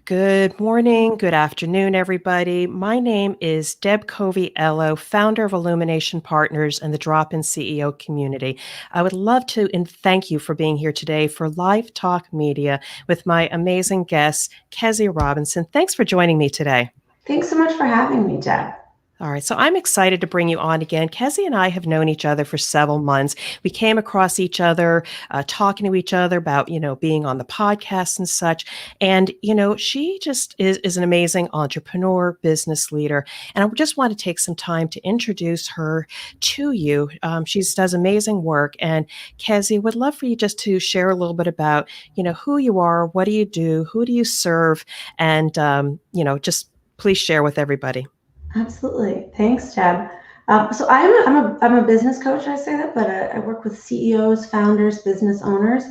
Good morning, good afternoon, everybody. My name is Deb Coviello, founder of Illumination Partners and the Drop-In CEO community. I would love to and thank you for being here today for Live Talk Media with my amazing guest, Keziah Robinson. Thanks for joining me today. Thanks so much for having me, Deb. All right, so I'm excited to bring you on again. Keziah and I have known each other for several months. We came across each other, talking to each other about, being on the podcast and such. And, she just is an amazing entrepreneur, business leader. And I just want to take some time to introduce her to you. She does amazing work. And Keziah, would love for you just to share a little bit about, who you are, what do you do, who do you serve, and, just please share with everybody. Absolutely. Thanks, Deb. So I'm a business coach, I say that, but I work with CEOs, founders, business owners,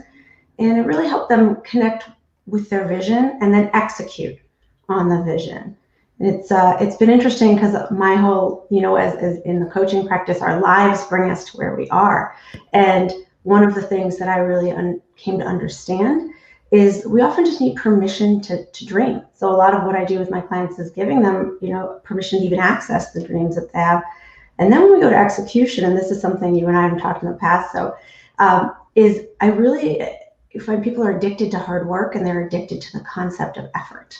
and it really helps them connect with their vision and then execute on the vision. It's been interesting because my whole, as in the coaching practice, our lives bring us to where we are. And one of the things that I really came to understand is we often just need permission to dream. So a lot of what I do with my clients is giving them, permission to even access the dreams that they have. And then when we go to execution, and this is something you and I have talked in the past, is I really find people are addicted to hard work and they're addicted to the concept of effort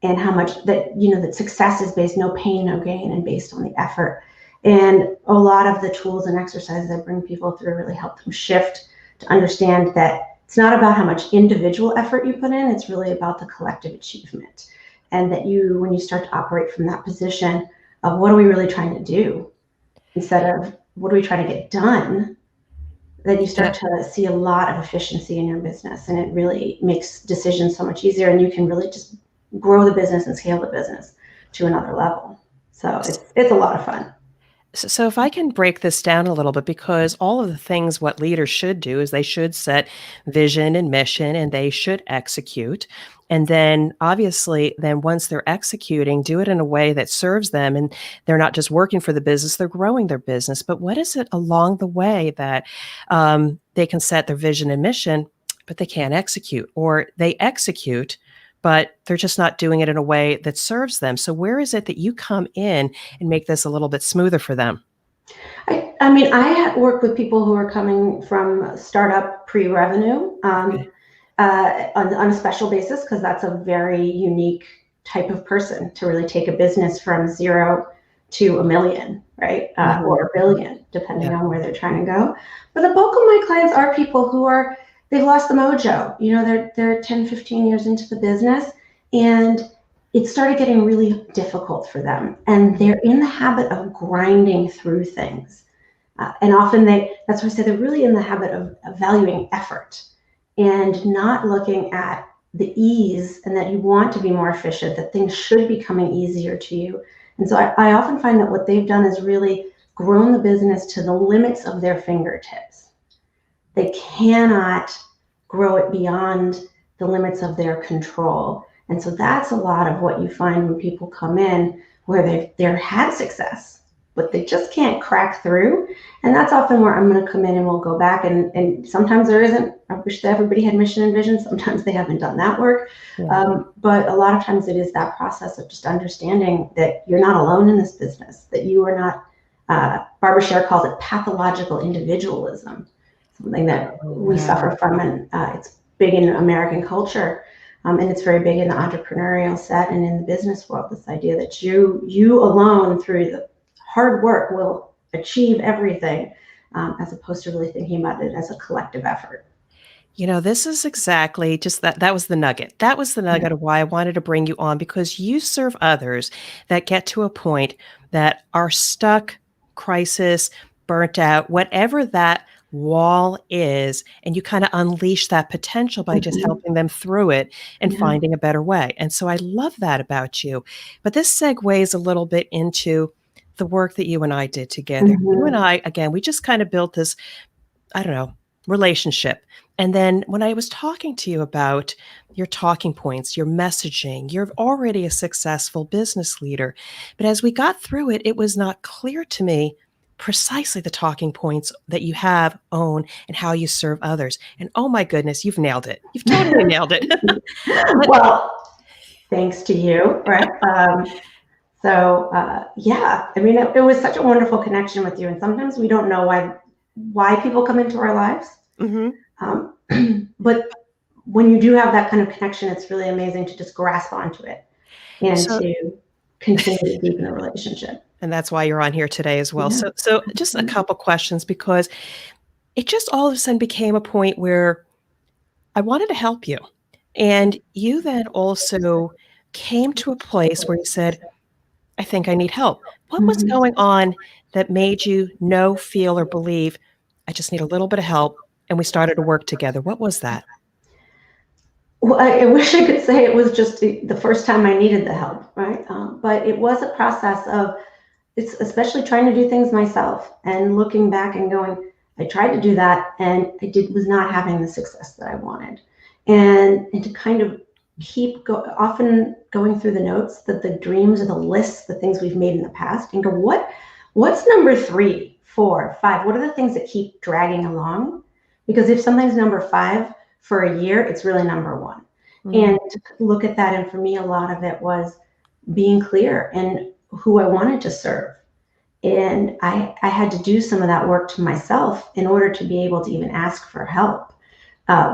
and how much that, that success is based, no pain, no gain, and based on the effort. And a lot of the tools and exercises I bring people through really help them shift to understand that it's not about how much individual effort you put in, it's really about the collective achievement. And that when you start to operate from that position of what are we really trying to do instead of what are we trying to get done, then you start to see a lot of efficiency in your business, and it really makes decisions so much easier, and you can really just grow the business and scale the business to another level. So it's a lot of fun. So if I can break this down a little bit, because all of the things what leaders should do is they should set vision and mission and they should execute. And then obviously, then once they're executing, do it in a way that serves them. And they're not just working for the business, they're growing their business. But what is it along the way that they can set their vision and mission, but they can't execute, or they execute, but they're just not doing it in a way that serves them? So where is it that you come in and make this a little bit smoother for them? I work with people who are coming from startup pre-revenue on a special basis, because that's a very unique type of person to really take a business from 0 to $1 million, right? Or $1 billion, depending on where they're trying to go. But the bulk of my clients are people who they've lost the mojo. They're 10, 15 years into the business, and it started getting really difficult for them. And they're in the habit of grinding through things. And often that's why I say they're really in the habit of valuing effort and not looking at the ease, and that you want to be more efficient, that things should be coming easier to you. And so I often find that what they've done is really grown the business to the limits of their fingertips. They cannot grow it beyond the limits of their control. And so that's a lot of what you find when people come in, where they've had success, but they just can't crack through. And that's often where I'm going to come in, and we'll go back. And sometimes there isn't. I wish that everybody had mission and vision. Sometimes they haven't done that work. But a lot of times it is that process of just understanding that you're not alone in this business, that you are not, Barbara Sher calls it pathological individualism, something that we suffer from, and it's big in American culture, and it's very big in the entrepreneurial set and in the business world. This idea that you alone, through the hard work, will achieve everything, as opposed to really thinking about it as a collective effort. This is exactly just that was the nugget. That was the nugget of why I wanted to bring you on, because you serve others that get to a point that are stuck, crisis, burnt out, whatever that wall is, and you kind of unleash that potential by just helping them through it and finding a better way. And so I love that about you. But this segues a little bit into the work that you and I did together. You and I, again, we just kind of built this, I don't know, relationship. And then when I was talking to you about your talking points, your messaging, you're already a successful business leader. But as we got through it, it was not clear to me precisely the talking points that you have, own, and how you serve others. And oh my goodness, you've nailed it. You've totally nailed it. Well, thanks to you, right? Yeah, I mean, it was such a wonderful connection with you. And sometimes we don't know why people come into our lives. Hmm. Um, but when you do have that kind of connection, it's really amazing to just grasp onto it and So, to continue to deepen a relationship. and that's why you're on here today as well. Yeah. So just a couple questions because it just all of a sudden became a point where I wanted to help you. And you then also came to a place where you said, I think I need help. What was Mhm. going on that made you know, feel, or believe, I just need a little bit of help? And we started to work together. What was that? Well, I wish I could say it was just the first time I needed the help, right? But it was a process of, it's especially trying to do things myself and looking back and going, I tried to do that and was not having the success that I wanted. And to kind of often going through the notes, the dreams or the lists, the things we've made in the past, and go, what's number 3, 4, 5? What are the things that keep dragging along? Because if something's number 5 for a year, it's really number 1. Mm. And to look at that, and for me, a lot of it was being clear in who I wanted to serve. And I had to do some of that work to myself in order to be able to even ask for help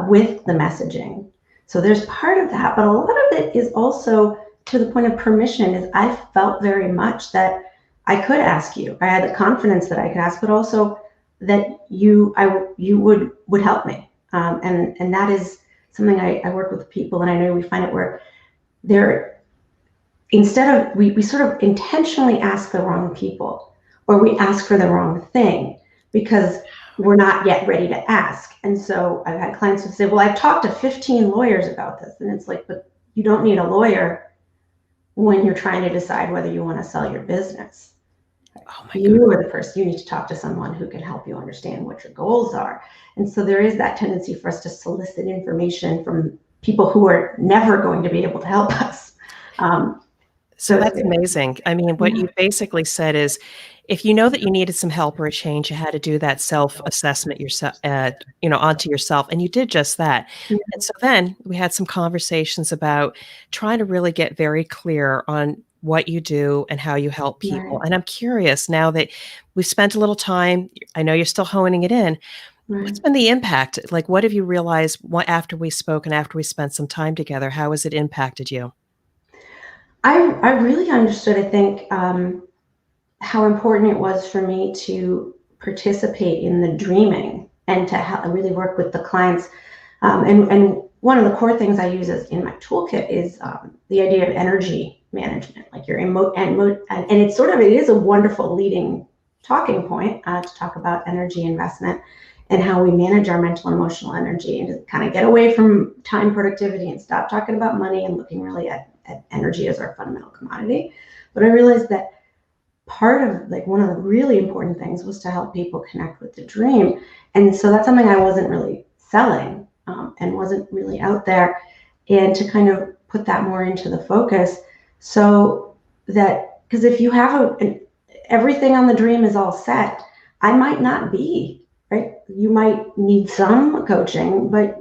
with the messaging. So there's part of that, but a lot of it is also to the point of permission. Is I felt very much that I could ask you. I had the confidence that I could ask, but also that you would help me. And that is something I work with people, and I know we find it where they're, instead of, we sort of intentionally ask the wrong people, or we ask for the wrong thing because we're not yet ready to ask. And so I've had clients who say, well, I've talked to 15 lawyers about this. And it's like, but you don't need a lawyer when you're trying to decide whether you want to sell your business. Oh my God. You are the person, you need to talk to someone who can help you understand what your goals are. And so there is that tendency for us to solicit information from people who are never going to be able to help us. So So that's amazing. I mean, what yeah, you basically said is if you know that you needed some help or a change, you had to do that self-assessment yourself, onto yourself. And you did just that. yeah, And so then we had some conversations about trying to really get very clear on what you do and how you help people. right, And I'm curious now that we've spent a little time, I know you're still honing it in. right. What's been the impact? Like, what have you realized after we spoke and after we spent some time together? How has it impacted you? I really understood, I think, how important it was for me to participate in the dreaming and to really work with the clients. And one of the core things I use in my toolkit is the idea of energy management, like your and it is a wonderful leading talking point to talk about energy investment and how we manage our mental and emotional energy, and to kind of get away from time productivity and stop talking about money and looking really at energy as our fundamental commodity. But I realized that part of, like, one of the really important things was to help people connect with the dream. And so that's something I wasn't really selling, and wasn't really out there, and to kind of put that more into the focus. So that, because if you have everything on the dream is all set, I might not be, right? You might need some coaching, but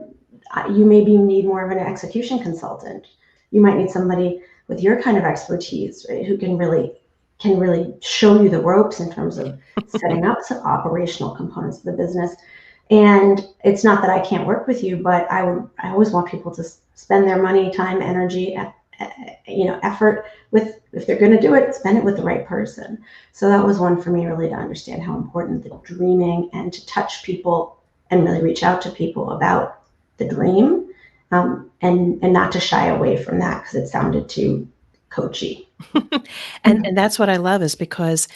you maybe need more of an execution consultant. You might need somebody with your kind of expertise, right, who can really show you the ropes in terms of setting up some operational components of the business. And it's not that I can't work with you, but I always want people to spend their money, time, energy, effort with, if they're going to do it, spend it with the right person. So that was one for me, really, to understand how important the dreaming and to touch people and really reach out to people about the dream, and not to shy away from that because it sounded too coachy. And that's what I love is because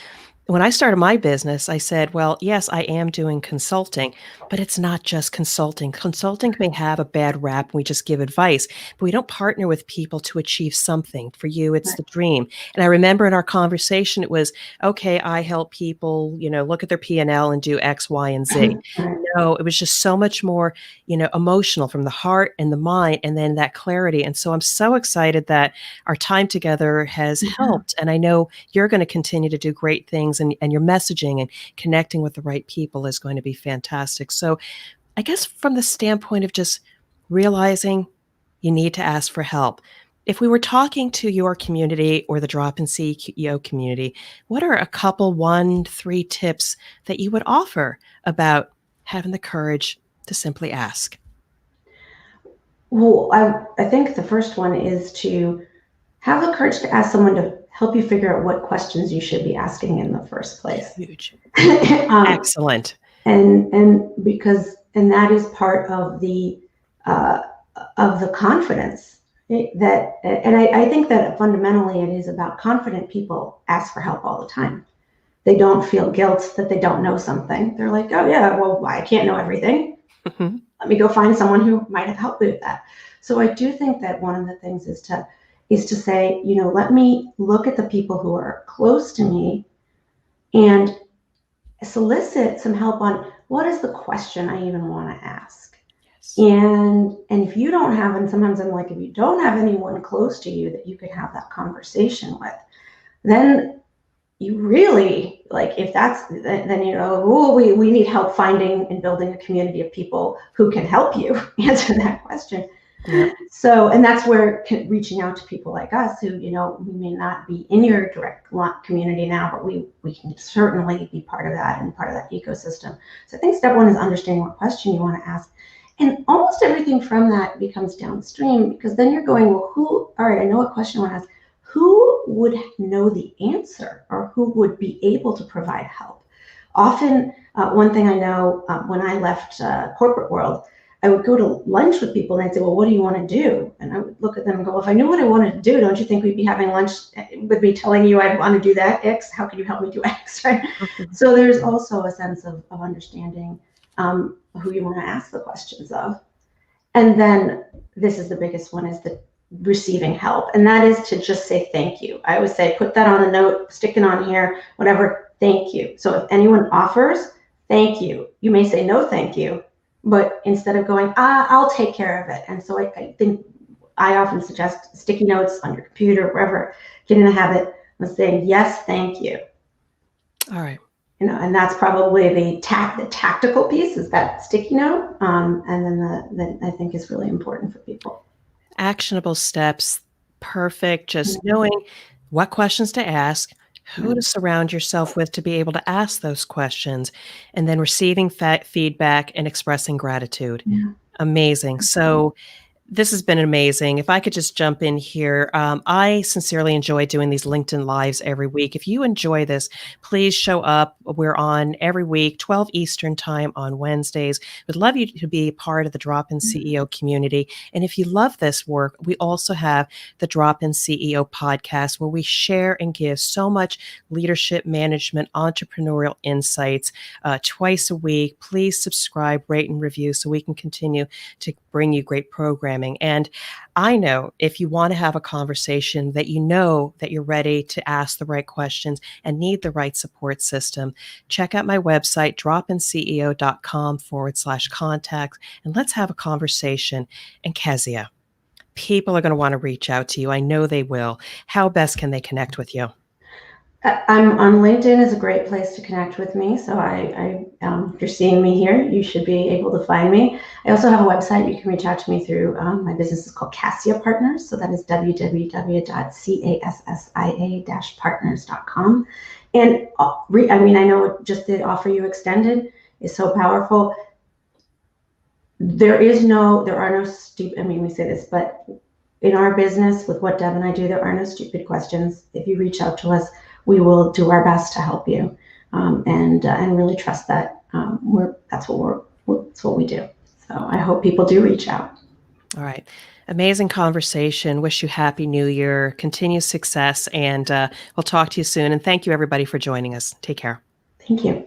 when I started my business, I said, well, yes, I am doing consulting, but it's not just consulting. Consulting may have a bad rap. We just give advice, but we don't partner with people to achieve something. For you, it's Right. the dream. And I remember in our conversation, it was, okay, I help people, look at their P&L and do X, Y, and Z. Right. No, it was just so much more, emotional from the heart and the mind, and then that clarity. And so I'm so excited that our time together has Yeah. helped. And I know you're going to continue to do great things, and your messaging and connecting with the right people is going to be fantastic. So I guess from the standpoint of just realizing you need to ask for help, If we were talking to your community or the Drop-in CEO community, what are a couple, 1, 3 tips that you would offer about having the courage to simply ask? Well, I think the first one is to have the courage to ask someone to help you figure out what questions you should be asking in the first place. Huge. um, Excellent. and that is part uh, of the confidence I think that fundamentally it is about confident people ask for help all the time. They don't feel guilt that they don't know something. They're like, oh yeah, well, I can't know everything. Mhm. Let me go find someone who might have helped me with that. So I do think that one of the things is to say, let me look at the people who are close to me and solicit some help on what is the question I even want to ask. Yes. And if you don't have, and sometimes I'm like, if you don't have anyone close to you that you could have that conversation with, then you really, like, if that's, then we need help finding and building a community of people who can help you answer that question. Yep. So, and that's where reaching out to people like us who, we may not be in your direct community now, but we can certainly be part of that and part of that ecosystem. So I think step one is understanding what question you want to ask. And almost everything from that becomes downstream, because then you're going, well, all right, I know what question I want to ask. Who would know the answer, or who would be able to provide help? Often, one thing I know, when I left corporate world, I would go to lunch with people and I'd say, well, what do you want to do? And I would look at them and go, well, if I knew what I wanted to do, don't you think we'd be having lunch with me telling you I want to do that X? How can you help me do X, right? So there's also a sense of understanding who you want to ask the questions of. And then this is the biggest one, is the receiving help. And that is to just say thank you. I always say, put that on a note, stick it on here, whatever, thank you. So if anyone offers, thank you. You may say no, thank you. But instead of going, I'll take care of it. And so I think I often suggest sticky notes on your computer, wherever, get in the habit of saying, yes, thank you. All right. And that's probably the tactical piece, is that sticky note. And then that I think is really important for people. Actionable steps. Perfect. Just Mhm. knowing what questions to ask, who Yeah. to surround yourself with to be able to ask those questions, and then receiving feedback and expressing gratitude. Yeah. Amazing. So this has been amazing. If I could just jump in here, I sincerely enjoy doing these LinkedIn Lives every week. If you enjoy this, please show up. We're on every week, 12 Eastern time on Wednesdays. We'd love you to be part of the Drop-in CEO community. And if you love this work, we also have the Drop-in CEO podcast, where we share and give so much leadership, management, entrepreneurial insights twice a week. Please subscribe, rate, and review so we can continue to bring you great programming. And I know if you want to have a conversation that you know that you're ready to ask the right questions and need the right support system, check out my website, dropinceo.com/contact, and let's have a conversation. And Keziah, people are going to want to reach out to you. I know they will. How best can they connect with you? I'm on LinkedIn is a great place to connect with me. So if you're seeing me here, you should be able to find me. I also have a website. You can reach out to me through, my business is called Keziah Partners. So that is www.casia-partners.com. And I know just the offer you extended is so powerful. There are no stupid, we say this, but in our business, with what Deb and I do, there are no stupid questions. If you reach out to us, we will do our best to help you, and really trust that that's what we do. So I hope people do reach out. All right. Amazing conversation. Wish you happy new year, continued success, and we'll talk to you soon. And thank you, everybody, for joining us. Take care. Thank you.